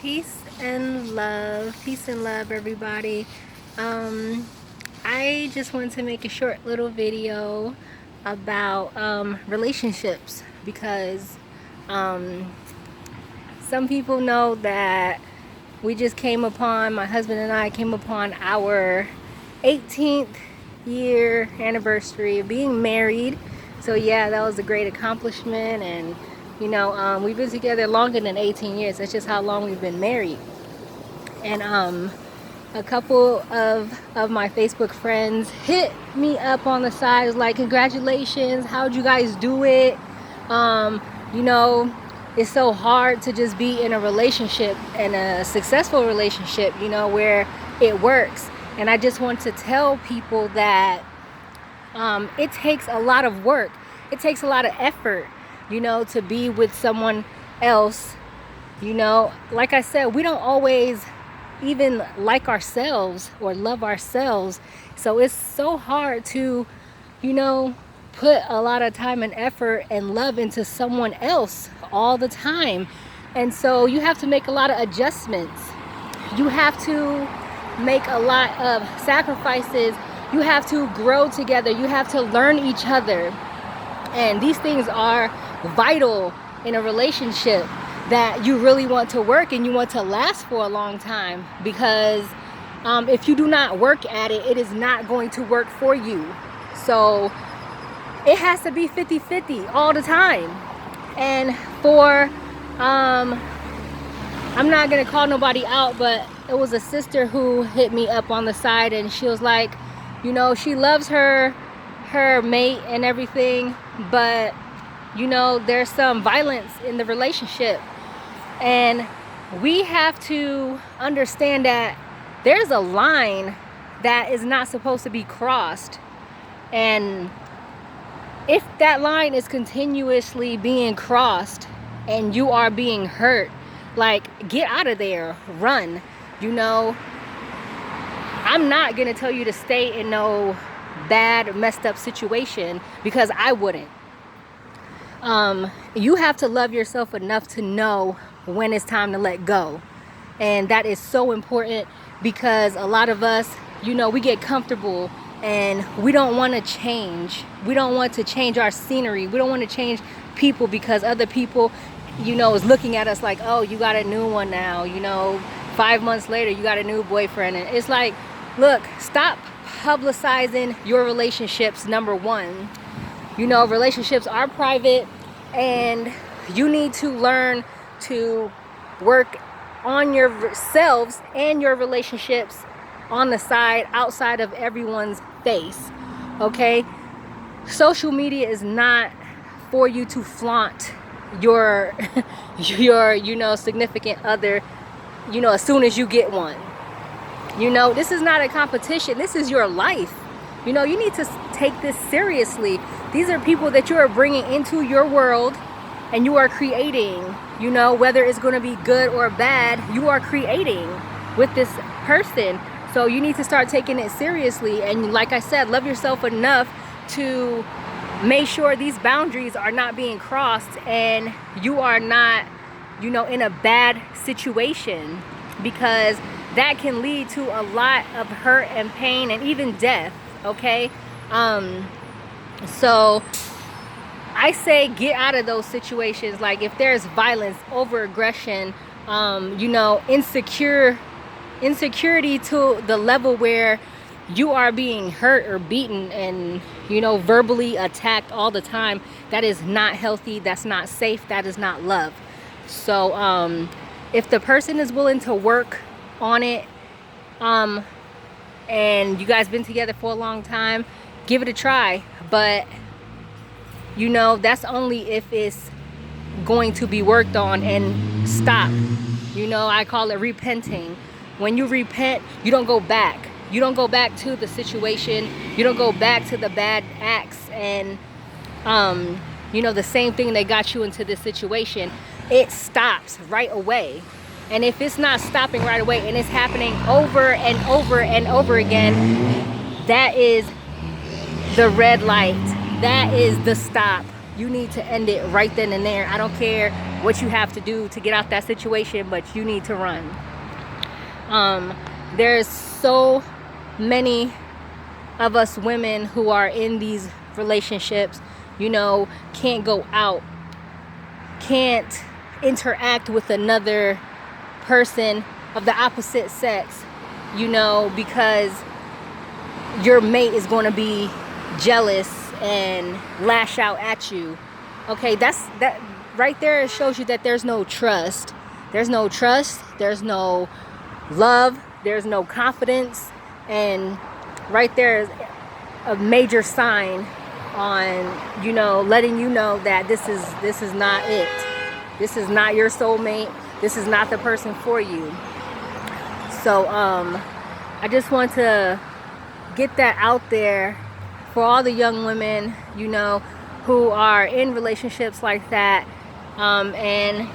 Peace and love, everybody. I just wanted to make a short little video about relationships because some people know that my husband and I came upon our 18th year anniversary of being married. So yeah, that was a great accomplishment, and we've been together longer than 18 years. That's just how long we've been married. And a couple of my Facebook friends hit me up on the side, was like, congratulations, how'd you guys do it? You know, it's so hard to just be in a relationship, and a successful relationship, where it works. And I just want to tell people that it takes a lot of work. It takes a lot of effort, to be with someone else. Like I said, we don't always even like ourselves or love ourselves. So it's so hard to, put a lot of time and effort and love into someone else all the time. And so you have to make a lot of adjustments. You have to make a lot of sacrifices. You have to grow together. You have to learn each other. And these things are vital in a relationship that you really want to work and you want to last for a long time, because if you do not work at it, it is not going to work for you. So it has to be 50-50 all the time. And I'm not going to call nobody out, but it was a sister who hit me up on the side, and she was like, she loves her mate and everything, but there's some violence in the relationship. And we have to understand that there's a line that is not supposed to be crossed. And if that line is continuously being crossed and you are being hurt, like, get out of there, run. I'm not gonna tell you to stay in no bad, messed up situation, because I wouldn't. You have to love yourself enough to know when it's time to let go. And that is so important, because a lot of us, we get comfortable and we don't want to change. We don't want to change our scenery. We don't want to change people because other people, is looking at us like, oh, you got a new one now. 5 months later, you got a new boyfriend. And it's like, look, stop publicizing your relationships, number one. Relationships are private, and you need to learn to work on yourselves and your relationships on the side, outside of everyone's face. Okay? Social media is not for you to flaunt your significant other, as soon as you get one. This is not a competition. This is your life. You need to take this seriously. These are people that you are bringing into your world, and you are creating, whether it's going to be good or bad, you are creating with this person. So you need to start taking it seriously. And like I said, love yourself enough to make sure these boundaries are not being crossed and you are not, in a bad situation, because that can lead to a lot of hurt and pain and even death. Okay? So I say get out of those situations. Like, if there's violence, over aggression, insecurity to the level where you are being hurt or beaten and, verbally attacked all the time, that is not healthy. That's not safe. That is not love. So if the person is willing to work on it, and you guys been together for a long time, give it a try. But that's only if it's going to be worked on and stop. I call it repenting. When you repent, you don't go back. You don't go back to the situation. You don't go back to the bad acts and the same thing that got you into this situation. It stops right away. And if it's not stopping right away and it's happening over and over and over again, that is the red light. That is the stop. You need to end it right then and there. I don't care what you have to do to get out that situation, but you need to run. There's so many of us women who are in these relationships, you know, can't go out, can't interact with another person of the opposite sex, you know, because your mate is going to be jealous and lash out at you. Okay, that right there. It shows you that there's no trust. There's no trust. There's no love. There's no confidence. And right there is a major sign on, you know, letting you know that this is not it. This is not your soulmate. This is not the person for you. So I just want to get that out there for all the young women, you know, who are in relationships like that, and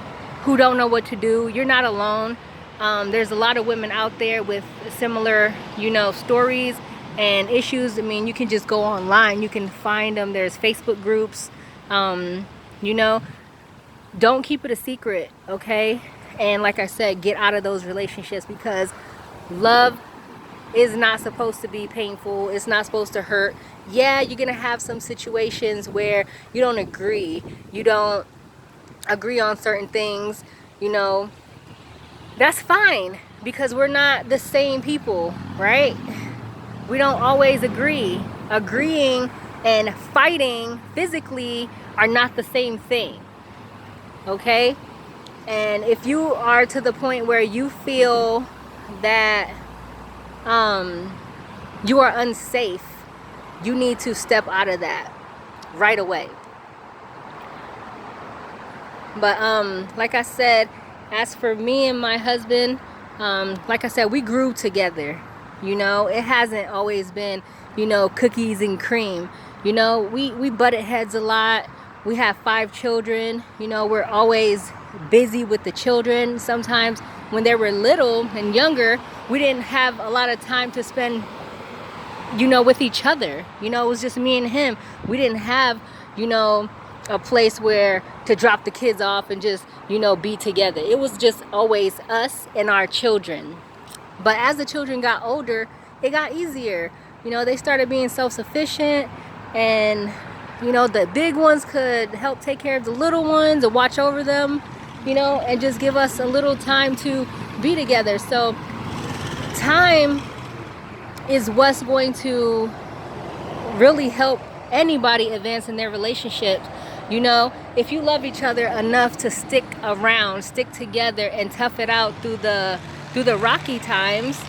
who don't know what to do. You're not alone. There's a lot of women out there with similar, you know, stories and issues. I mean, you can just go online, you can find them. There's Facebook groups. You know, don't keep it a secret, okay? And like I said, get out of those relationships, because love is not supposed to be painful. It's not supposed to hurt. Yeah, you're gonna have some situations where you don't agree. You don't agree on certain things, you know. That's fine, because we're not the same people, right? We don't always agree. Agreeing and fighting physically are not the same thing, okay? And if you are to the point where you feel that you are unsafe, you need to step out of that right away. But like I said, as for me and my husband, like I said, we grew together. You know, it hasn't always been, you know, cookies and cream. You know, we butted heads a lot. We have 5 children. You know, we're always busy with the children. Sometimes when they were little and younger, we didn't have a lot of time to spend, you know, with each other. You know, it was just me and him. We didn't have, you know, a place where to drop the kids off and just, you know, be together. It was just always us and our children. But as the children got older, it got easier. You know, they started being self-sufficient, and, you know, the big ones could help take care of the little ones and watch over them, you know, and just give us a little time to be together. So time is what's going to really help anybody advance in their relationships. You know, if you love each other enough to stick around, stick together, and tough it out through the rocky times,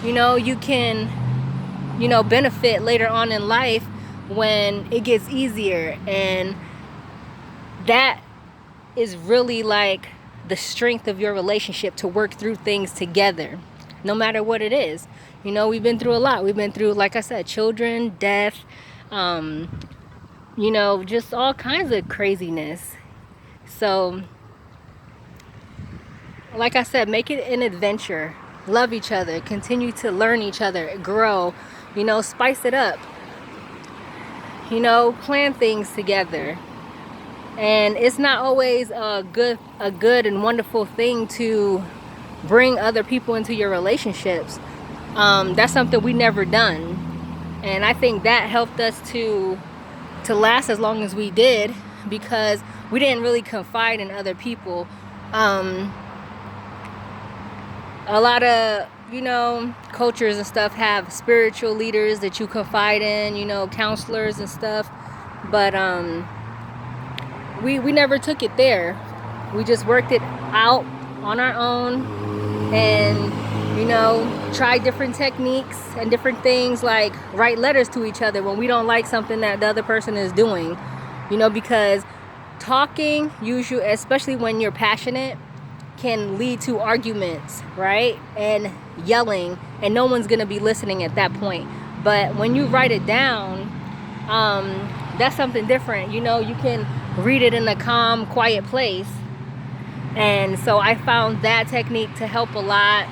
you know, you can, you know, benefit later on in life when it gets easier. And that is really like the strength of your relationship, to work through things together, no matter what it is. You know, we've been through a lot. We've been through, like I said, children, death, you know, just all kinds of craziness. So, like I said, make it an adventure. Love each other. Continue to learn each other. Grow. You know, spice it up. You know, plan things together. And it's not always a good and wonderful thing to bring other people into your relationships. That's something we never done. And I think that helped us to last as long as we did, because we didn't really confide in other people. A lot of, you know, cultures and stuff have spiritual leaders that you confide in, you know, counselors and stuff. But we never took it there. We just worked it out on our own, and, you know, try different techniques and different things, like write letters to each other when we don't like something that the other person is doing. You know, because talking, usually, especially when you're passionate, can lead to arguments, right? And yelling, and no one's gonna be listening at that point. But when you write it down, that's something different. You know, you can read it in a calm, quiet place. And so I found that technique to help a lot.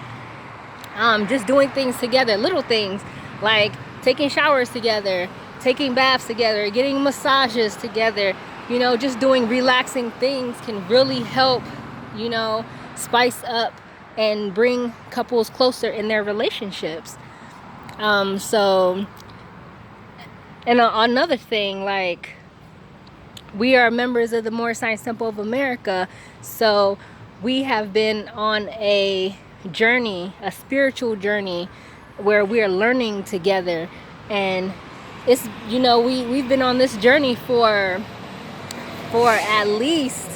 Just doing things together, little things like taking showers together, taking baths together, getting massages together, you know, just doing relaxing things can really help, you know, spice up and bring couples closer in their relationships. So, and another thing, like, we are members of the Moorish Science Temple of America, so we have been on a journey, a spiritual journey, where we are learning together. And it's, you know, we've been on this journey for at least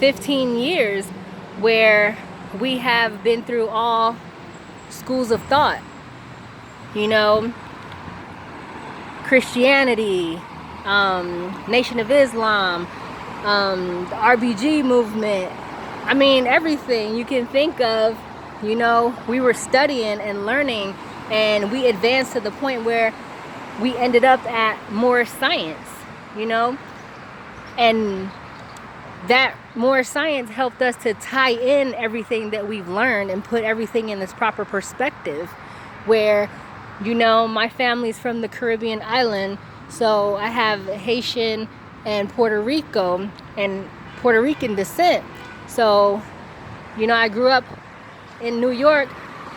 15 years, where we have been through all schools of thought, you know, Christianity, Nation of Islam, the RBG movement. I mean, everything you can think of, you know, we were studying and learning, and we advanced to the point where we ended up at Moorish Science, you know, and that Moorish Science helped us to tie in everything that we've learned and put everything in its proper perspective, where, you know, my family's from the Caribbean island, so I have Haitian and Puerto Rican descent. So, you know, I grew up in New York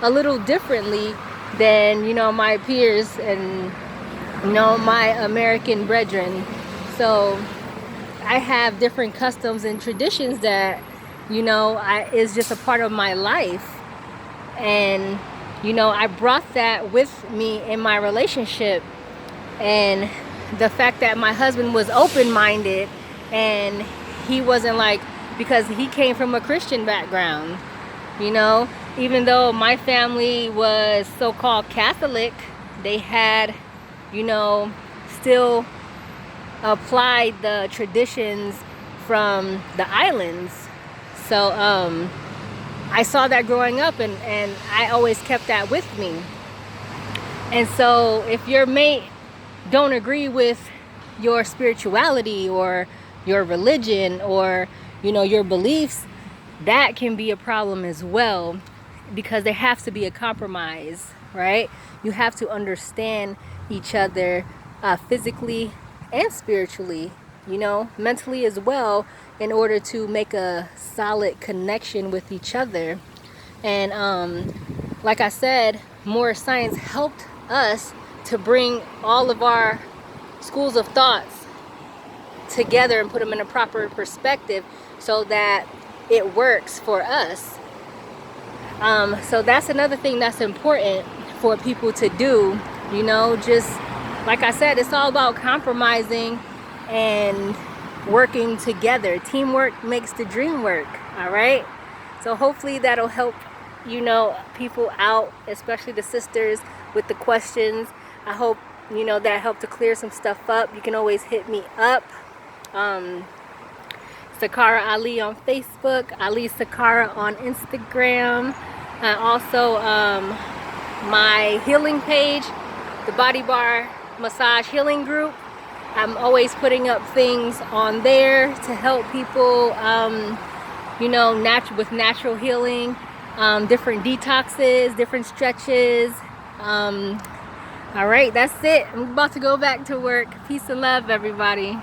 a little differently than, you know, my peers and, you know, my American brethren. So I have different customs and traditions that, you know, is just a part of my life. And, you know, I brought that with me in my relationship. And the fact that my husband was open-minded, and he wasn't like, because he came from a Christian background, you know, even though my family was so-called Catholic, they had, you know, still applied the traditions from the islands. So I saw that growing up, and I always kept that with me. And so if your mate don't agree with your spirituality or your religion or, you know, your beliefs, that can be a problem as well, because there has to be a compromise, right? You have to understand each other physically and spiritually, you know, mentally as well, in order to make a solid connection with each other. And like I said, Moorish Science helped us to bring all of our schools of thoughts together and put them in a proper perspective so that it works for us. So that's another thing that's important for people to do, you know, just like I said, it's all about compromising and working together. Teamwork makes the dream work, all right? So hopefully that'll help, you know, people out, especially the sisters with the questions. I hope, you know, that helped to clear some stuff up. You can always hit me up. Sakara Ali on Facebook, Ali Sakara on Instagram. Also my healing page, the Body Bar Massage Healing Group. I'm always putting up things on there to help people, you know, with natural healing, different detoxes, different stretches. All right, that's it. I'm about to go back to work. Peace and love, everybody.